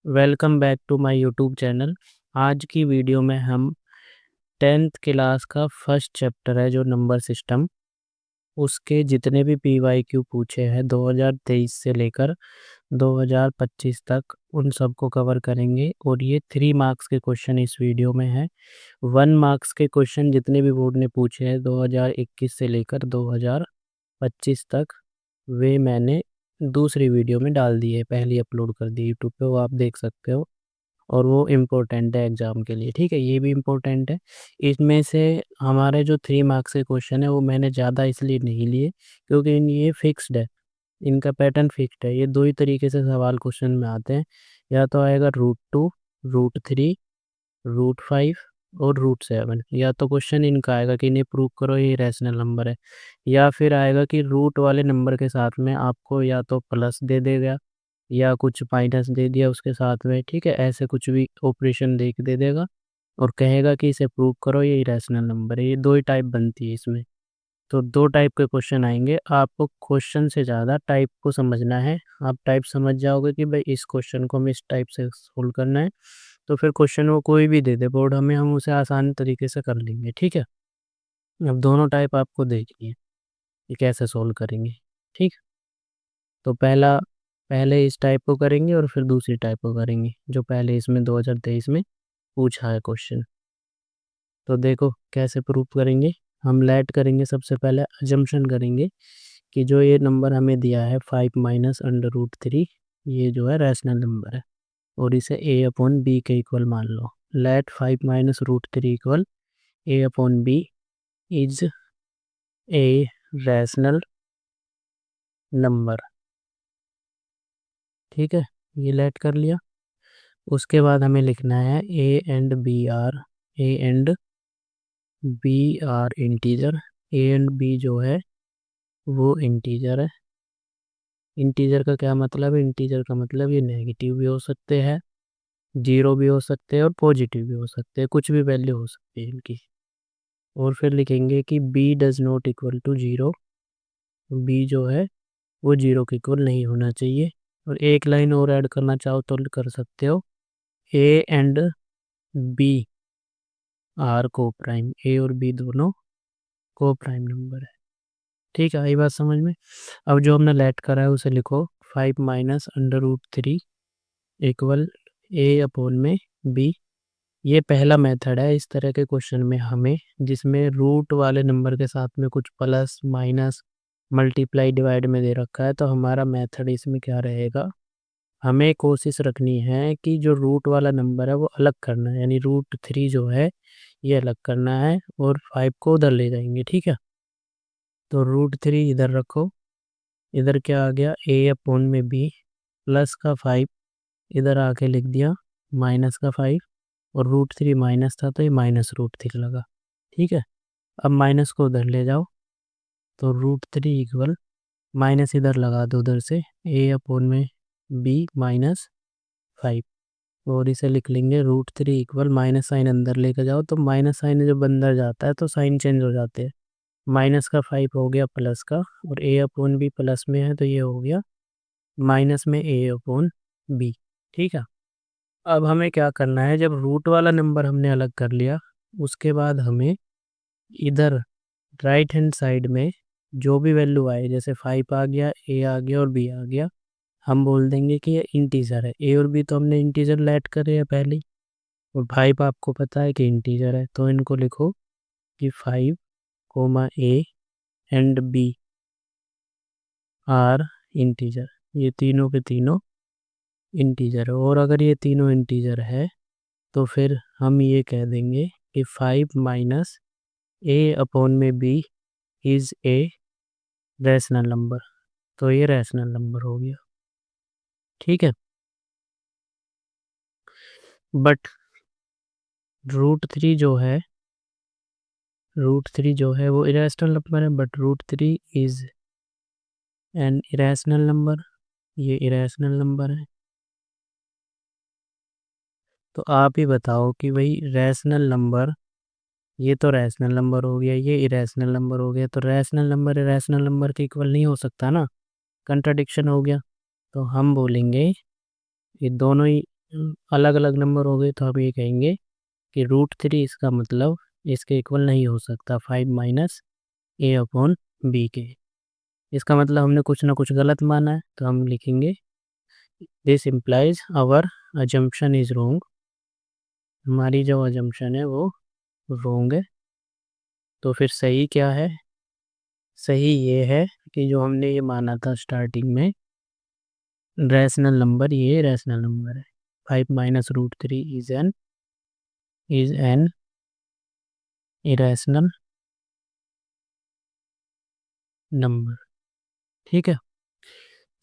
Welcome back to my YouTube channel. आज की video में हम 10th क्लास का फर्स्ट चैप्टर है जो नंबर सिस्टम, उसके जितने भी पीवाईक्यू पूछे हैं 2023 से लेकर 2025 तक उन सबको कवर करेंगे। और ये 3 मार्क्स के क्वेश्चन इस वीडियो में है। 1 मार्क्स के क्वेश्चन जितने भी बोर्ड ने पूछे हैं 2021 से लेकर 2025 तक, वे मैंने दूसरी वीडियो में डाल दिए, पहले अपलोड कर दी यूट्यूब पे, वो आप देख सकते हो। और वो इम्पोर्टेंट है एग्ज़ाम के लिए, ठीक है, ये भी इम्पोर्टेंट है। इसमें से हमारे जो 3 मार्क्स के क्वेश्चन है वो मैंने ज़्यादा इसलिए नहीं लिए क्योंकि ये फिक्स्ड है, इनका पैटर्न फिक्स्ड है। ये 2 ही तरीके से सवाल क्वेश्चन में आते हैं, या तो आएगा √2, √3, √5 और √7। या तो क्वेश्चन इनका आएगा कि इन्हें प्रूव करो ये रैशनल नंबर है, या फिर आएगा कि रूट वाले नंबर के साथ में आपको या तो प्लस दे देगा या कुछ माइनस दे दिया उसके साथ में, ठीक है, ऐसे कुछ भी ऑपरेशन दे देगा और कहेगा कि इसे प्रूव करो ये इरेशनल नंबर है। ये 2 ही टाइप बनती है इसमें। तो 2 टाइप के क्वेश्चन आएंगे, आपको क्वेश्चन से ज़्यादा टाइप को समझना है। आप टाइप समझ जाओगे कि भाई इस क्वेश्चन को हमें इस टाइप से सोल्व करना है, तो फिर क्वेश्चन वो कोई भी दे दे बोर्ड हमें, हम उसे आसान तरीके से कर लेंगे, ठीक है। अब दोनों टाइप आपको देखनी है कि कैसे सोल्व करेंगे, ठीक। तो पहले इस टाइप को करेंगे और फिर दूसरी टाइप को करेंगे जो पहले इसमें 2023 में पूछा है क्वेश्चन। तो देखो कैसे प्रूफ करेंगे। हम लेट करेंगे, सबसे पहले अजम्पशन करेंगे कि जो ये नंबर हमें दिया है 5 माइनस अंडर रूट 3, ये जो है रैशनल नंबर है और इसे a अपॉन बी के इक्वल मान लो। Let 5 minus root 3 equal a upon b is a rational number, ठीक है, ये लेट कर लिया। उसके बाद हमें लिखना है A and B are integer. A and B जो है वो इंटीजर है। इंटीजर का क्या मतलब है? इंटीजर का मतलब ये नेगेटिव भी हो सकते हैं, जीरो भी हो सकते हैं और पॉजिटिव भी हो सकते हैं, कुछ भी वैल्यू हो सकती है इनकी। और फिर लिखेंगे कि B does not equal to zero. B जो है वो जीरो के इक्वल नहीं होना चाहिए। और एक लाइन और ऐड करना चाहो तो कर सकते हो, ए एंड बी आर को प्राइम। ए और बी दोनों को प्राइम नंबर है, ठीक है, आई बात समझ में। अब जो हमने लेट करा है उसे लिखो, 5 minus under root 3 equal A upon में बी। ये पहला मेथड है इस तरह के क्वेश्चन में हमें, जिसमें रूट वाले नंबर के साथ में कुछ प्लस माइनस मल्टीप्लाई डिवाइड में दे रखा है। तो हमारा मेथड इसमें क्या रहेगा, हमें कोशिश रखनी है कि जो रूट वाला नंबर है वो अलग करना है, यानी √3 जो है ये अलग करना है और 5 को उधर ले जाएंगे, ठीक है। तो √3 इधर रखो, इधर क्या आ गया, ए अपॉन में बी प्लस का 5 इधर आके लिख दिया माइनस का 5, और √3 माइनस था तो ये माइनस √3 लगा, ठीक है। अब माइनस को उधर ले जाओ, तो √3 इक्वल माइनस इधर लगा दो उधर से, ए अपॉन में बी माइनस 5। और इसे लिख लेंगे √3 इक्वल, माइनस साइन अंदर लेकर जाओ तो माइनस साइन जब अंदर जाता है तो साइन चेंज हो जाते हैं। माइनस का 5 हो गया प्लस का, और ए अपॉन बी प्लस में है तो ये हो गया माइनस में ए अपॉन बी, ठीक है। अब हमें क्या करना है, जब रूट वाला नंबर हमने अलग कर लिया उसके बाद हमें इधर राइट हैंड साइड में जो भी वैल्यू आए, जैसे 5 आ गया, ए आ गया और बी आ गया, हम बोल देंगे कि ये इंटीजर है। ए और बी तो हमने इंटीजर लेट करे हैं पहले ही, और 5 आपको पता है कि इंटीजर है, तो इनको लिखो कि 5 comma A and B are integer. ये तीनों के तीनों इंटीजर है, और अगर ये तीनों इंटीजर है तो फिर हम ये कह देंगे कि 5 माइनस ए अपॉन में B is a rational number. तो ये रैशनल नंबर हो गया, ठीक है। बट √3 जो है वो इरेशनल नंबर है, but √3 is an irrational number. ये इरेशनल नंबर है। तो आप ही बताओ कि भाई रैशनल नंबर, ये तो रैशनल नंबर हो गया, ये इरेशनल नंबर हो गया, तो रैशनल नंबर इरेशनल नंबर के इक्वल नहीं हो सकता ना, कंट्राडिक्शन हो गया। तो हम बोलेंगे ये दोनों ही अलग अलग नंबर हो गए तो हम ये कहेंगे कि √3 इसका मतलब इसके इक्वल नहीं हो सकता 5 माइनस ए अपॉन बी के। इसका मतलब हमने कुछ ना कुछ गलत माना है, तो हम लिखेंगे this implies our assumption is wrong. हमारी जो अजम्पशन है वो रोंग है। तो फिर सही क्या है? सही ये है कि जो हमने ये माना था स्टार्टिंग में, रैशनल नंबर, ये रैशनल नंबर है। 5 minus √3 is an irrational number. ठीक है।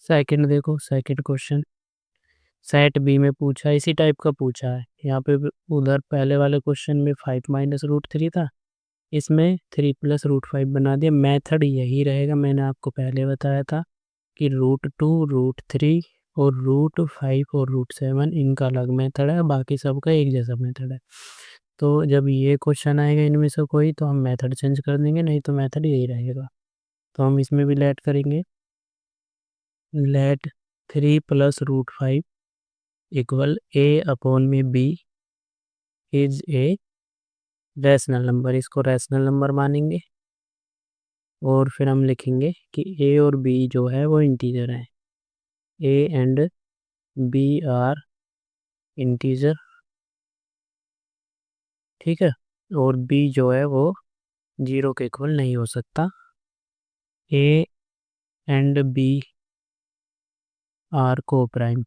सेकंड देखो, सेकंड क्वेश्चन सेट बी में पूछा, इसी टाइप का पूछा है। यहाँ पे उधर पहले वाले क्वेश्चन में 5 माइनस √3 था, इसमें 3 प्लस √5 बना दिया। मेथड यही रहेगा, मैंने आपको पहले बताया था कि √2 √3 और √5 और √7 इनका अलग मेथड है, बाकी सबका एक जैसा मेथड है। तो जब ये क्वेश्चन आएगा इनमें से कोई, तो हम मेथड चेंज कर देंगे, नहीं तो मेथड यही रहेगा। तो हम इसमें भी लेट करेंगे, let 3 plus √5 equal A upon में B is a rational number. इसको रैशनल नंबर मानेंगे और फिर हम लिखेंगे कि ए और बी जो है वो इंटीजर है। A and B are integer. ठीक है। और बी जो है वो 0 के इक्वल नहीं हो सकता। ए and B are coprime.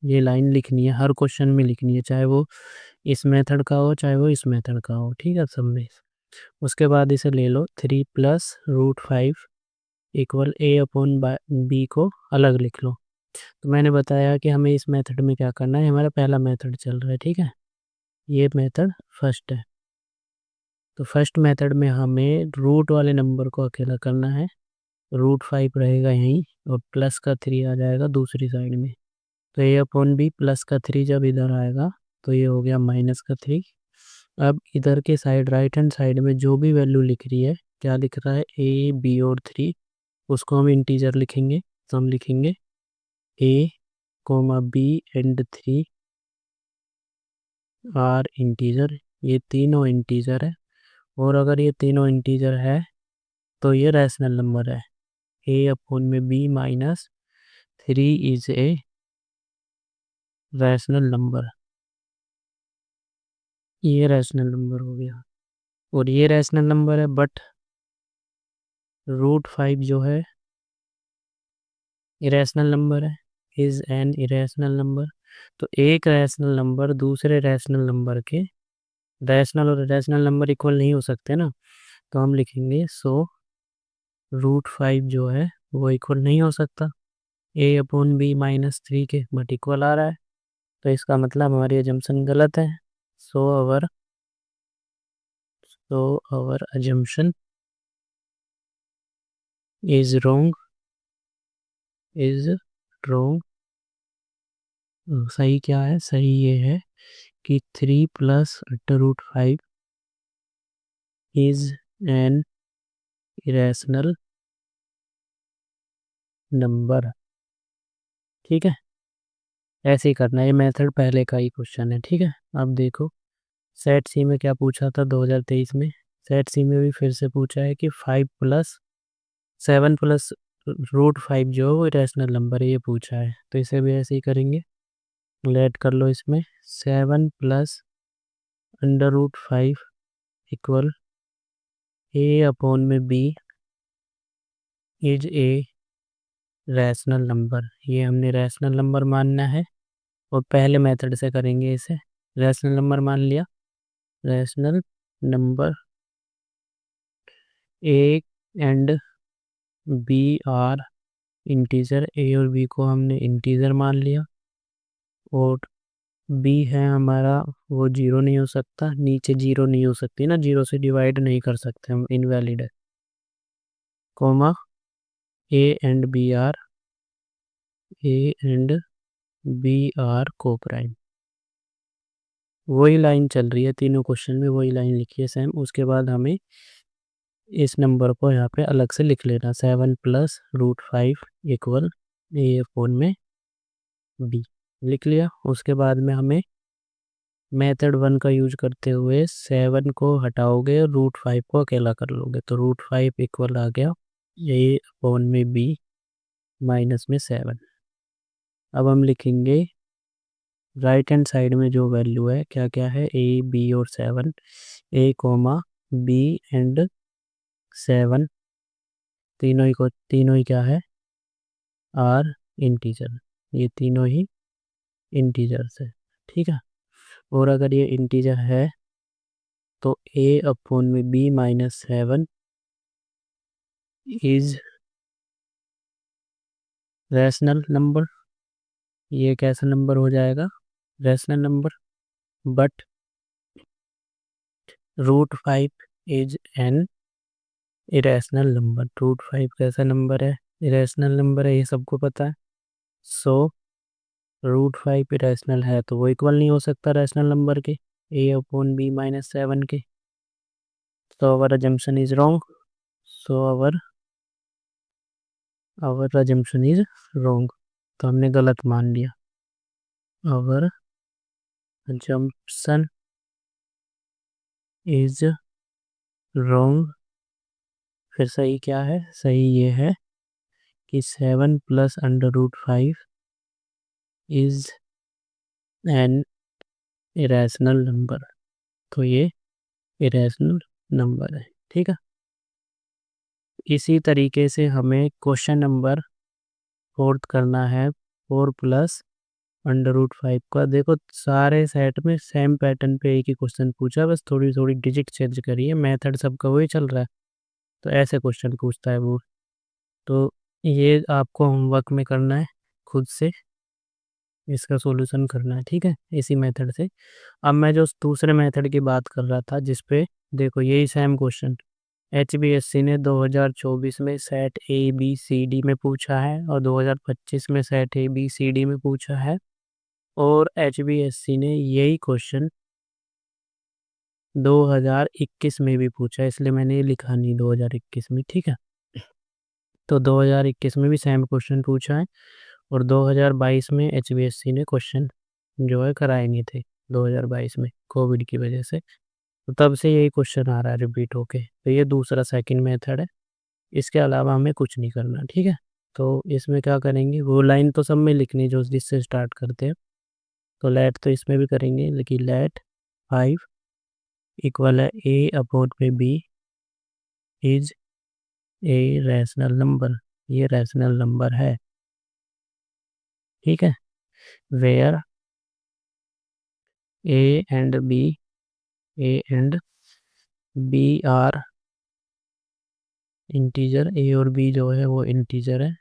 ये लाइन लिखनी है, हर क्वेश्चन में लिखनी है, चाहे वो इस मेथड का हो चाहे वो इस मेथड का हो। ठीक है सब में। उसके बाद इसे ले लो, 3 plus √5 equal A upon B को अलग लिख लो। तो मैंने बताया कि हमें इस मेथड में क्या करना है, हमारा पहला मेथड चल रहा है। ठीक है, ये मेथड फर्स्ट है। तो फर्स्ट मेथड में हमें रूट वाले नंबर को अकेला करना है। √5 रहेगा यहीं और प्लस का 3 आ जाएगा दूसरी साइड में। तो ए अपॉन बी प्लस का 3 जब इधर आएगा तो ये हो गया माइनस का 3। अब इधर के साइड राइट हैंड साइड में जो भी वैल्यू लिख रही है, क्या लिख रहा है, ए बी और 3, उसको हम इंटीजर लिखेंगे। तो हम लिखेंगे a comma b and 3 are integer. ये तीनों इंटीजर है, और अगर ये तीनों इंटीजर है तो ये रैशनल नंबर है। ए अपॉन में B minus 3 is a rational number. ये रैशनल नंबर हो गया, और ये रैशनल नंबर है, बट √5 जो है इरेशनल नंबर है, इज एन इरेशनल नंबर। तो एक रैशनल नंबर दूसरे रैशनल नंबर के, रैशनल और इरेशनल नंबर इक्वल नहीं हो सकते ना, तो हम लिखेंगे सो √5 जो है वो इक्वल नहीं हो सकता ए अपॉन बी माइनस 3 के, बट इक्वल आ रहा है। तो इसका मतलब हमारी एजम्पशन गलत है। सो अवर सो अवर एजम्पशन इज रोंग, इज रोंग। सही क्या है? सही ये है कि 3 plus √5 is an irrational number. ठीक है, ऐसे ही करना है। ये मेथड पहले का ही क्वेश्चन है। ठीक है, अब देखो सेट सी में क्या पूछा था 2023 में। सेट सी में भी फिर से पूछा है कि 5 प्लस 7 प्लस √5 जो है वो इरेशनल नंबर है, ये पूछा है। तो इसे भी ऐसे ही करेंगे, लेट कर लो इसमें 7 प्लस √5 इक्वल ए अपॉन में B is a rational number. ये हमने रैशनल नंबर मानना है, और पहले मेथड से करेंगे इसे। रैशनल नंबर मान लिया, rational number a and B are integer. A और बी को हमने इंटीजर मान लिया, और बी है हमारा वो 0 नहीं हो सकता, नीचे 0 नहीं हो सकती ना, 0 से डिवाइड नहीं कर सकते हम, इनवैलिड है। Comma A and B are, A and B are coprime. वही लाइन चल रही है तीनों क्वेश्चन में, वही लाइन लिखी है सेम। उसके बाद हमें इस नंबर को यहाँ पे अलग से लिख लेना, 7 प्लस √5 इक्वल ए फोन में बी। लिख लिया। उसके बाद में हमें मेथड 1 का यूज करते हुए 7 को हटाओगे, √5 को अकेला कर लोगे, तो √5 इक्वल आ गया A/B माइनस में 7। अब हम लिखेंगे राइट हैंड साइड में जो वैल्यू है क्या क्या है, A, B और 7, A, B एंड 7 तीनों ही क्या है, आर इंटीजर। ये तीनों ही इंटीजर्स है, ठीक है। और अगर ये इंटीजर है तो A/B-7 इज रैशनल नंबर। ये कैसा नंबर हो जाएगा, rational number. But √5 is an irrational number. √5 कैसा नंबर है, इरेशनल नंबर है, ये सबको पता है। सो √5 इरेशनल है तो वो इक्वल नहीं हो सकता रैशनल नंबर के, A/B-7 के। So our assumption is wrong. So our assumption is wrong. तो हमने गलत मान लिया। Our assumption is wrong। फिर सही क्या है, सही ये है कि 7 plus √5 is an irrational number. तो ये इरेशनल नंबर है, ठीक है। इसी तरीके से हमें क्वेश्चन नंबर 4 करना है। 4 प्लस √5 का। देखो सारे सेट में सेम पैटर्न पे एक ही क्वेश्चन पूछा, बस थोड़ी थोड़ी डिजिट चेंज करिए, मेथड सबका वही चल रहा है। तो ऐसे क्वेश्चन पूछता है वो। तो ये आपको होमवर्क में करना है, खुद से इसका सॉल्यूशन करना है, ठीक है, इसी मेथड से। अब मैं जो दूसरे मेथड की बात कर रहा था जिस पे देखो यही सेम क्वेश्चन HBSC ने 2024 में सेट ABCD में पूछा है और 2025 में सेट ABCD में पूछा है। और HBSC ने यही क्वेश्चन 2021 में भी पूछा है, इसलिए मैंने ये लिखा नहीं 2021 में, ठीक है। तो 2021 में भी सेम क्वेश्चन पूछा है और 2022 में HBSC ने क्वेश्चन जो है कराए नहीं थे 2022 में कोविड की वजह से। तो तब से यही क्वेश्चन आ रहा है रिपीट होके। तो ये दूसरा सेकंड मेथड है, इसके अलावा हमें कुछ नहीं करना, ठीक है। तो इसमें क्या करेंगे, वो लाइन तो सब में लिखनी जो जिससे स्टार्ट करते हैं। तो लेट तो इसमें भी करेंगे, लेकिन लेट 5 इक्वल है A/B is a rational number. ये रैशनल नंबर है, ठीक है। Where A and B are integer. A और B जो है वो इंटीजर है।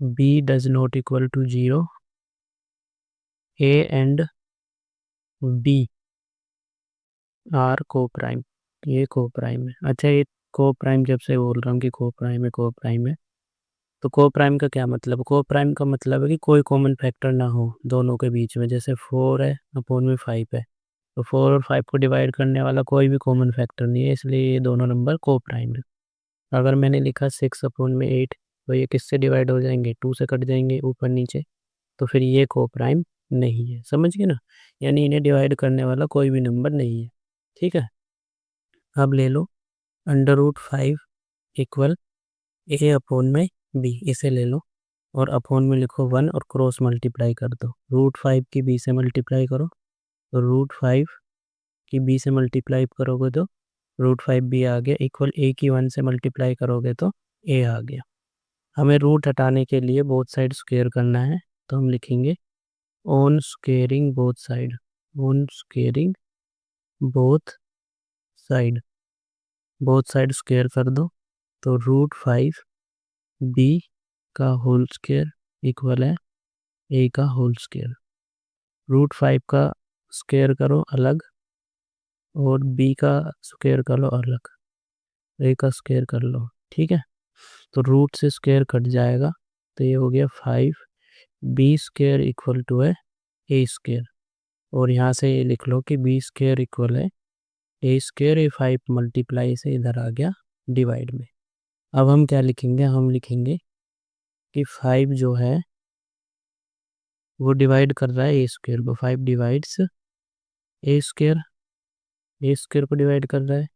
B does not equal to 0। A and B are coprime. ये को प्राइम है। अच्छा, ये को प्राइम जब से बोल रहा हूँ कि को प्राइम है, को प्राइम है, तो को प्राइम का क्या मतलब, को प्राइम का मतलब है कि कोई कॉमन फैक्टर ना हो दोनों के बीच में। जैसे 4 है अपॉन में 5 है, तो 4 और 5 को डिवाइड करने वाला कोई भी कॉमन फैक्टर नहीं है, इसलिए ये दोनों नंबर को प्राइम है। अगर मैंने लिखा 6/8, तो ये किससे डिवाइड हो जाएंगे, 2 से कट जाएंगे ऊपर नीचे, तो फिर ये को प्राइम नहीं है, समझ गए ना। यानी इन्हें डिवाइड करने वाला कोई भी नंबर नहीं है, ठीक है। अब ले लो √5 इक्वल A/B, इसे ले लो और अपॉन में लिखो 1 और क्रॉस मल्टीप्लाई कर दो। √5 की B से मल्टीप्लाई करो, तो √5 की B से मल्टीप्लाई करोगे तो √5B आ गया, इक्वल A की 1 से मल्टीप्लाई करोगे तो A आ गया। हमें रूट हटाने के लिए बोथ साइड स्क्वेयर करना है, तो हम लिखेंगे on squaring both side. On squaring both side, both side square कर दो, तो √5B का होल स्क्वेयर इक्वल है A का होल स्क्वेयर। √5 का स्क्वेयर करो अलग और B का स्क्वेयर कर लो अलग, A का स्क्वेयर कर लो, ठीक है। तो रूट से स्क्वेयर कट जाएगा, तो ये हो गया 5B स्क्वेयर इक्वल टू है A स्क्वेयर। और यहाँ से ये लिख लो कि B स्क्वेयर इक्वल है A स्क्वेयर। ये 5 मल्टीप्लाई से इधर आ गया डिवाइड में। अब हम क्या लिखेंगे, हम लिखेंगे कि 5 जो है वो डिवाइड कर रहा है ए स्क्वायर को, 5 डिवाइड्स ए स्क्वायर, ए स्क्वायर को डिवाइड कर रहा है।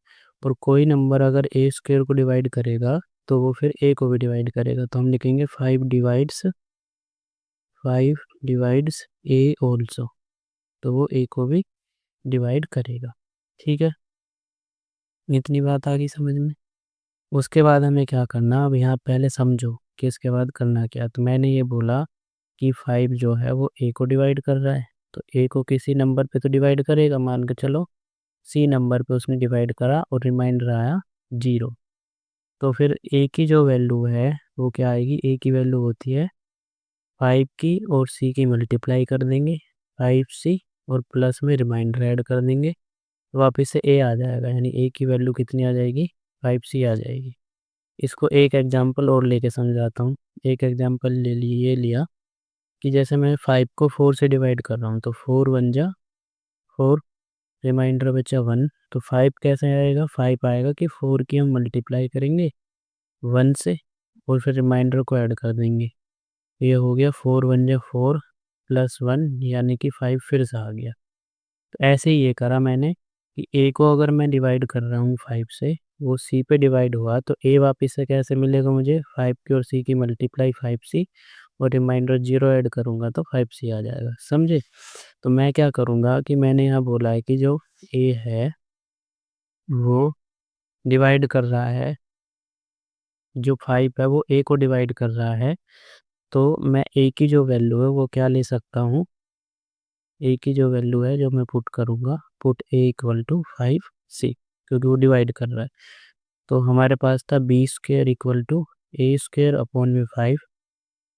और कोई नंबर अगर ए स्क्वायर को डिवाइड करेगा तो वो फिर ए को भी डिवाइड करेगा, तो हम लिखेंगे 5 डिवाइड्स ए ऑल्सो, तो वो ए को भी डिवाइड करेगा। ठीक है, इतनी बात आ गई समझ में। उसके बाद हमें क्या करना, अब यहाँ पहले समझो कि इसके बाद करना क्या। तो मैंने ये बोला कि 5 जो है वो ए को डिवाइड कर रहा है, तो ए को किसी नंबर पे तो डिवाइड करेगा, मान के चलो सी नंबर पे उसने डिवाइड करा और रिमाइंडर आया 0। तो फिर ए की जो वैल्यू है वो क्या आएगी, ए की वैल्यू होती है 5 की और सी की मल्टीप्लाई कर देंगे 5c और प्लस में रिमाइंडर ऐड कर देंगे, तो वापस से ए आ जाएगा, यानी ए की वैल्यू कितनी आ जाएगी, 5c आ जाएगी। इसको एक एग्जांपल और लेके समझाता हूँ। एक एग्जांपल ले लिए, ये लिया कि जैसे मैं 5 को 4 से डिवाइड कर रहा हूँ, तो 4 1 जा 4, रिमाइंडर बचा 1, तो 5 कैसे आएगा, 5 आएगा कि 4 की हम मल्टीप्लाई करेंगे 1 से और फिर रिमाइंडर को ऐड कर देंगे। ये हो गया 4 1 जा 4 प्लस 1, यानी कि 5 फिर से आ गया। तो ऐसे ही ये करा मैंने कि ए को अगर मैं डिवाइड कर रहा हूँ 5 से, वो सी पे डिवाइड हुआ, तो ए वापस से कैसे मिलेगा मुझे, 5 की और सी की मल्टीप्लाई 5c और रिमाइंडर 0 ऐड करूँगा तो 5c आ जाएगा, समझे। तो मैं क्या करूँगा कि मैंने यहाँ बोला है कि जो ए है वो डिवाइड कर रहा है, जो 5 है वो ए को डिवाइड कर रहा है, तो मैं ए की जो वैल्यू है वो क्या ले सकता हूँ, ए की जो वैल्यू है जो मैं पुट करूँगा, put A equal to 5c, क्योंकि वो डिवाइड कर रहा है। तो हमारे पास था B square equal to A square upon में 5,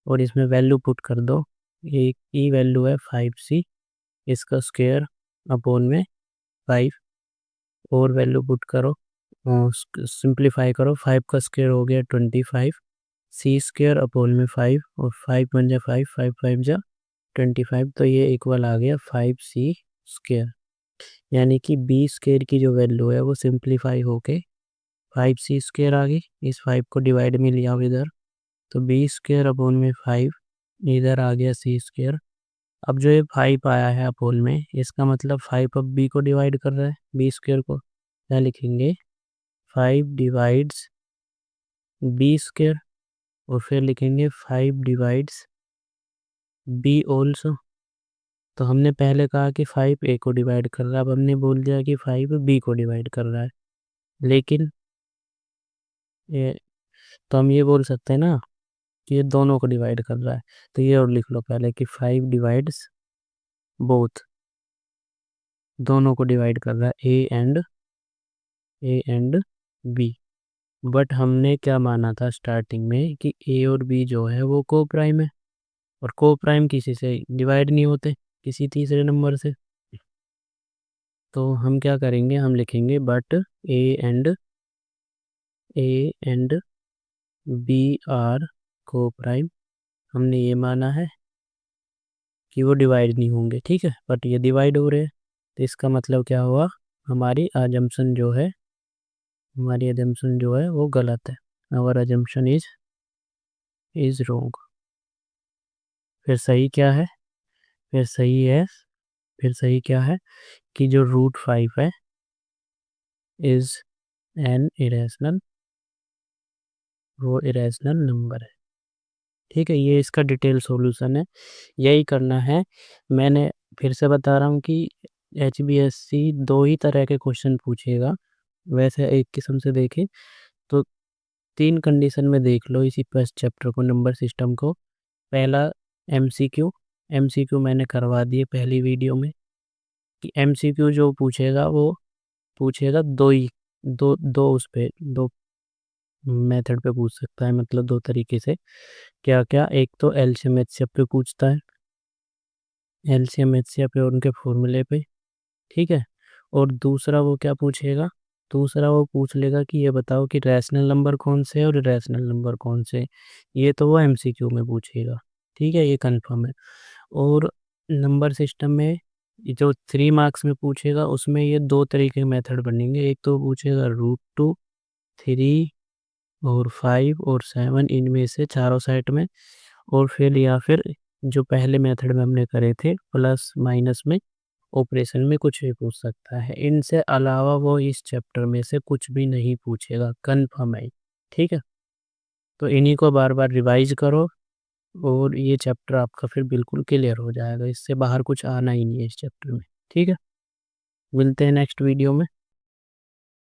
और इसमें वैल्यू पुट कर दो, ए की वैल्यू है 5c, इसका स्क्वेयर अपॉन में 5, और वैल्यू पुट करो, सिंप्लीफाई करो, 5 का स्क्वेयर हो गया 25, सी स्क्वेयर अपॉन में 5, और 5 1 जा 5, 5 5 जा 25, तो ये इक्वल आ गया 5c स्क्वेयर। यानी कि बी स्क्वेयर की जो वैल्यू है वो सिंप्लीफाई होके 5c स्क्वेयर आ गई। इस 5 को डिवाइड में लिया इधर, तो बी स्क्वेयर अपॉन में 5, इधर आ गया सी स्क्वेयर। अब जो ये 5 आया है अपोल में, इसका मतलब 5 अब बी को डिवाइड कर रहा है, बी स्क्वेयर को, क्या लिखेंगे 5 डिवाइड्स बी स्क्वेयर, और फिर लिखेंगे 5 डिवाइड्स बी ऑल्सो। तो हमने पहले कहा कि 5 ए को डिवाइड कर रहा है, अब हमने बोल दिया कि 5 बी को डिवाइड कर रहा है, लेकिन ये, तो हम ये बोल सकते हैं ना कि ये दोनों को डिवाइड कर रहा है। तो ये और लिख लो पहले कि 5 डिवाइड्स बोथ, दोनों को डिवाइड कर रहा है ए एंड बी। बट हमने क्या माना था स्टार्टिंग में कि ए और बी जो है वो को प्राइम है, और को प्राइम किसी से डिवाइड नहीं होते, किसी तीसरे नंबर से। तो हम क्या करेंगे, हम लिखेंगे but and A and B are coprime, हमने ये माना है कि वो डिवाइड नहीं होंगे, ठीक है, बट ये डिवाइड हो रहे हैं। तो इसका मतलब क्या हुआ, हमारी अजम्पशन जो है वो गलत है, आवर अजम्पशन इज रोंग। फिर सही क्या है, फिर सही है, फिर सही क्या है कि जो √5 है इज एन इरेशनल, वो इरेशनल नंबर है। ठीक है, ये इसका डिटेल सॉल्यूशन है, यही करना है। मैंने फिर से बता रहा हूँ कि HBSC दो ही तरह के क्वेश्चन पूछेगा, वैसे एक किस्म से देखें तो 3 कंडीशन में देख लो इसी फर्स्ट चैप्टर को, नंबर सिस्टम को। पहला MCQ मैंने करवा दिए पहली वीडियो में, कि MCQ जो पूछेगा वो पूछेगा दो ही, दो दो उस पे दो मेथड पे पूछ सकता है, मतलब दो तरीके से। क्या क्या, एक तो एलसीएम एचसीएफ पे पूछता है, एलसीएम एचसीएफ पे और उनके फॉर्मूले पे, ठीक है। और दूसरा वो क्या पूछेगा, दूसरा वो पूछ लेगा कि ये बताओ कि रैशनल नंबर कौन से है और इरेशनल नंबर कौन से हैं। ये तो वो MCQ में पूछेगा, ठीक है, ये कंफर्म है। और नंबर सिस्टम में ये जो 3 मार्क्स में पूछेगा उसमें ये दो तरीके के मेथड बनेंगे, एक तो पूछेगा √2 3 और 5 और 7, इनमें से चारों सेट में, और फिर या फिर जो पहले मेथड में हमने करे थे प्लस माइनस में ऑपरेशन में कुछ भी पूछ सकता है। इनसे अलावा वो इस चैप्टर में से कुछ भी नहीं पूछेगा, कन्फर्म है। ठीक है, तो इन्हीं को बार बार रिवाइज करो और ये चैप्टर आपका फिर बिल्कुल क्लियर हो जाएगा। इससे बाहर कुछ आना ही नहीं है इस चैप्टर में। ठीक है, मिलते हैं नेक्स्ट वीडियो में।